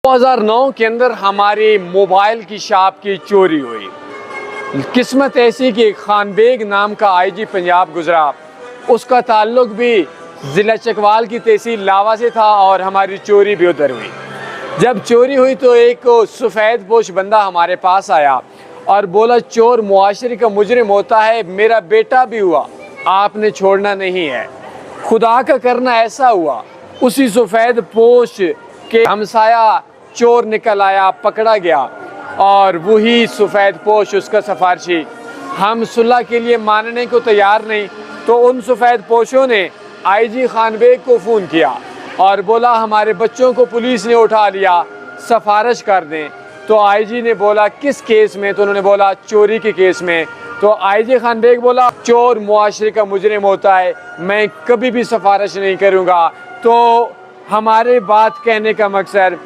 2009 के अंदर हमारी मोबाइल की शॉप की चोरी हुई। किस्मत ऐसी कि खानबेग नाम का आईजी पंजाब गुजरा, उसका ताल्लुक भी ज़िला चकवाल की तहसील लावा से था और हमारी चोरी भी उधर हुई। जब चोरी हुई तो एक सफ़ेद पोश बंदा हमारे पास आया और बोला, चोर मुआशरे का मुजरिम होता है, मेरा बेटा भी हुआ, आपने छोड़ना नहीं है। खुदा का करना ऐसा हुआ, उसी सफ़ेद पोश के हमसाया चोर निकल आया, पकड़ा गया और वही सफ़ेद पोश उसका सफारशी। हम सुलह के लिए मानने को तैयार नहीं, तो उन सफ़ेद पोशों ने आईजी खानबेग को फ़ोन किया और बोला हमारे बच्चों को पुलिस ने उठा लिया, सफारिश कर दें। तो आईजी ने बोला किस केस में? तो उन्होंने बोला चोरी के केस में। तो आईजी खानबेग बोला चोर मुआशरे का मुजरिम होता है, मैं कभी भी सफारिश नहीं करूँगा। तो हमारे बात कहने का मकसद